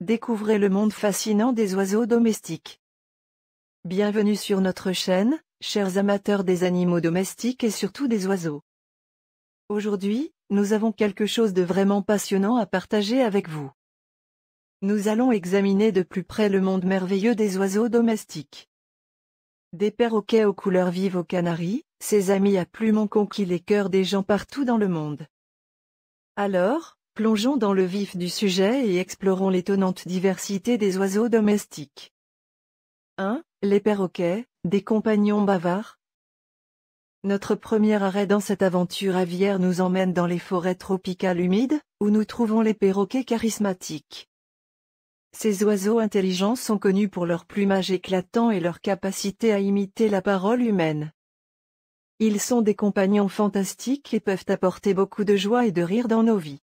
Découvrez le monde fascinant des oiseaux domestiques. Bienvenue sur notre chaîne, chers amateurs des animaux domestiques et surtout des oiseaux. Aujourd'hui, nous avons quelque chose de vraiment passionnant à partager avec vous. Nous allons examiner de plus près le monde merveilleux des oiseaux domestiques. Des perroquets aux couleurs vives aux Canaries, ces amis à plumes ont conquis les cœurs des gens partout dans le monde. Alors, plongeons dans le vif du sujet et explorons l'étonnante diversité des oiseaux domestiques. 1. Les perroquets, des compagnons bavards. Notre premier arrêt dans cette aventure aviaire nous emmène dans les forêts tropicales humides, où nous trouvons les perroquets charismatiques. Ces oiseaux intelligents sont connus pour leur plumage éclatant et leur capacité à imiter la parole humaine. Ils sont des compagnons fantastiques et peuvent apporter beaucoup de joie et de rire dans nos vies.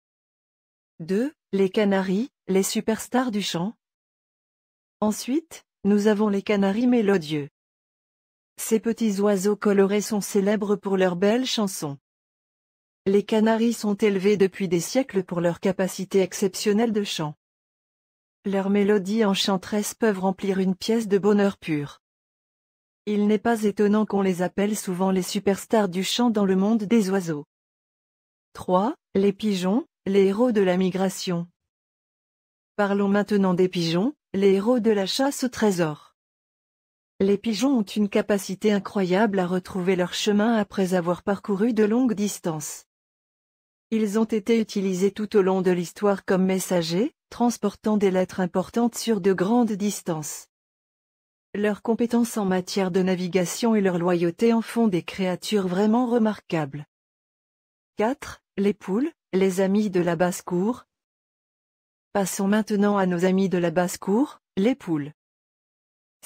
2. Les canaris, les superstars du chant. Ensuite, nous avons les canaris mélodieux. Ces petits oiseaux colorés sont célèbres pour leurs belles chansons. Les canaris sont élevés depuis des siècles pour leur capacité exceptionnelle de chant. Leurs mélodies enchanteresses peuvent remplir une pièce de bonheur pur. Il n'est pas étonnant qu'on les appelle souvent les superstars du chant dans le monde des oiseaux. 3. Les pigeons, les héros de la migration. Parlons maintenant des pigeons, les héros de la chasse au trésor. Les pigeons ont une capacité incroyable à retrouver leur chemin après avoir parcouru de longues distances. Ils ont été utilisés tout au long de l'histoire comme messagers, transportant des lettres importantes sur de grandes distances. Leurs compétences en matière de navigation et leur loyauté en font des créatures vraiment remarquables. 4. Les poules, les amis de la basse-cour. Passons maintenant à nos amis de la basse-cour, les poules.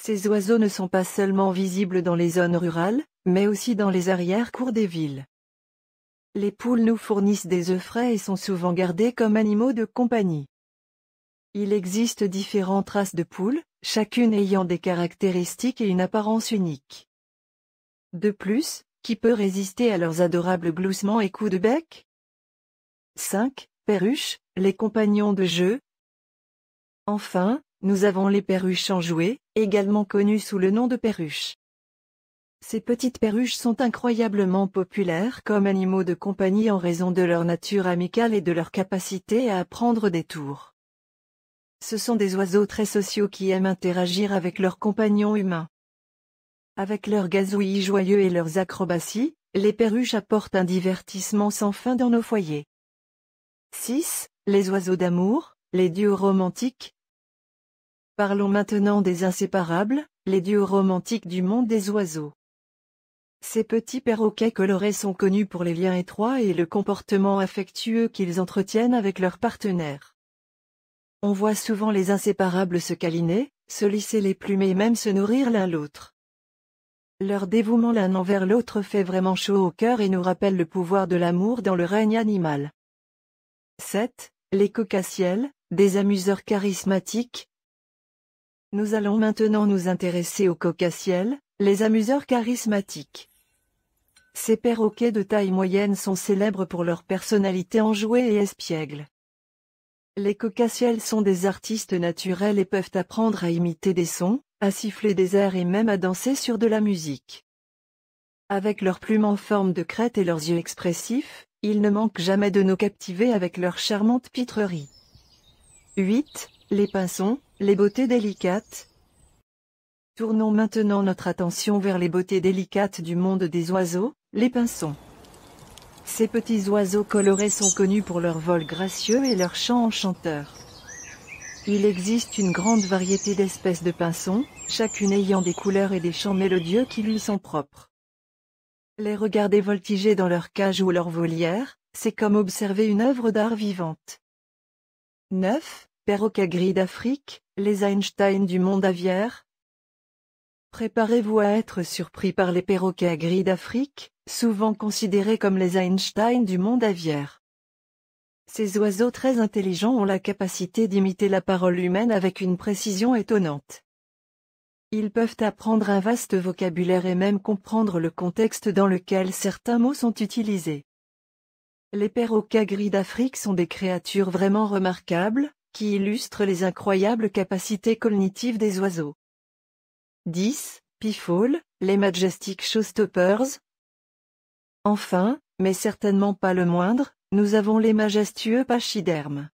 Ces oiseaux ne sont pas seulement visibles dans les zones rurales, mais aussi dans les arrière-cours des villes. Les poules nous fournissent des œufs frais et sont souvent gardées comme animaux de compagnie. Il existe différentes races de poules, chacune ayant des caractéristiques et une apparence unique. De plus, qui peut résister à leurs adorables gloussements et coups de bec? 5. Perruches, les compagnons de jeu. Enfin, nous avons les perruches enjouées, également connues sous le nom de perruches. Ces petites perruches sont incroyablement populaires comme animaux de compagnie en raison de leur nature amicale et de leur capacité à apprendre des tours. Ce sont des oiseaux très sociaux qui aiment interagir avec leurs compagnons humains. Avec leurs gazouillis joyeux et leurs acrobaties, les perruches apportent un divertissement sans fin dans nos foyers. 6. Les oiseaux d'amour, les duos romantiques. Parlons maintenant des inséparables, les duos romantiques du monde des oiseaux. Ces petits perroquets colorés sont connus pour les liens étroits et le comportement affectueux qu'ils entretiennent avec leurs partenaires. On voit souvent les inséparables se câliner, se lisser les plumes et même se nourrir l'un l'autre. Leur dévouement l'un envers l'autre fait vraiment chaud au cœur et nous rappelle le pouvoir de l'amour dans le règne animal. 7. Les cocassiels, des amuseurs charismatiques. Nous allons maintenant nous intéresser aux cocassiels, les amuseurs charismatiques. Ces perroquets de taille moyenne sont célèbres pour leur personnalité enjouée et espiègle. Les cocassiels sont des artistes naturels et peuvent apprendre à imiter des sons, à siffler des airs et même à danser sur de la musique. Avec leurs plumes en forme de crête et leurs yeux expressifs, ils ne manquent jamais de nous captiver avec leur charmante pitrerie. 8. Les pinsons, les beautés délicates. Tournons maintenant notre attention vers les beautés délicates du monde des oiseaux, les pinsons. Ces petits oiseaux colorés sont connus pour leur vol gracieux et leur chant enchanteur. Il existe une grande variété d'espèces de pinsons, chacune ayant des couleurs et des chants mélodieux qui lui sont propres. Les regarder voltiger dans leur cage ou leur volière, c'est comme observer une œuvre d'art vivante. 9. Perroquets gris d'Afrique, les Einstein du monde aviaire. Préparez-vous à être surpris par les perroquets gris d'Afrique, souvent considérés comme les Einstein du monde aviaire. Ces oiseaux très intelligents ont la capacité d'imiter la parole humaine avec une précision étonnante. Ils peuvent apprendre un vaste vocabulaire et même comprendre le contexte dans lequel certains mots sont utilisés. Les perroquets gris d'Afrique sont des créatures vraiment remarquables, qui illustre les incroyables capacités cognitives des oiseaux. 10. Peafowl, les Majestic Showstoppers. Enfin, mais certainement pas le moindre, nous avons les majestueux pachydermes.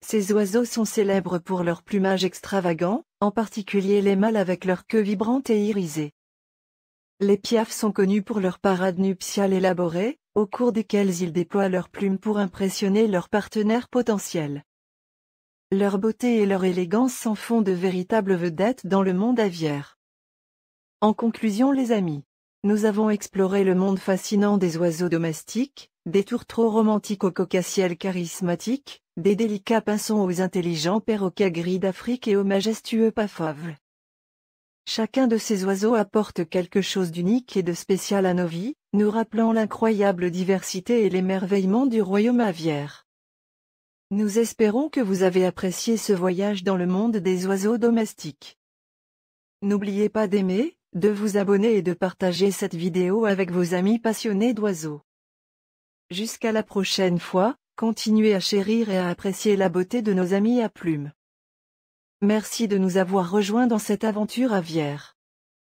Ces oiseaux sont célèbres pour leur plumage extravagant, en particulier les mâles avec leur queue vibrante et irisée. Les piafs sont connus pour leurs parades nuptiales élaborées, au cours desquelles ils déploient leurs plumes pour impressionner leurs partenaires potentiels. Leur beauté et leur élégance s'en font de véritables vedettes dans le monde aviaire. En conclusion les amis, nous avons exploré le monde fascinant des oiseaux domestiques, des tourtereaux romantiques aux cocassiels charismatiques, des délicats pinsons aux intelligents perroquets gris d'Afrique et aux majestueux pafavles. Chacun de ces oiseaux apporte quelque chose d'unique et de spécial à nos vies, nous rappelant l'incroyable diversité et l'émerveillement du royaume aviaire. Nous espérons que vous avez apprécié ce voyage dans le monde des oiseaux domestiques. N'oubliez pas d'aimer, de vous abonner et de partager cette vidéo avec vos amis passionnés d'oiseaux. Jusqu'à la prochaine fois, continuez à chérir et à apprécier la beauté de nos amis à plumes. Merci de nous avoir rejoints dans cette aventure aviaire.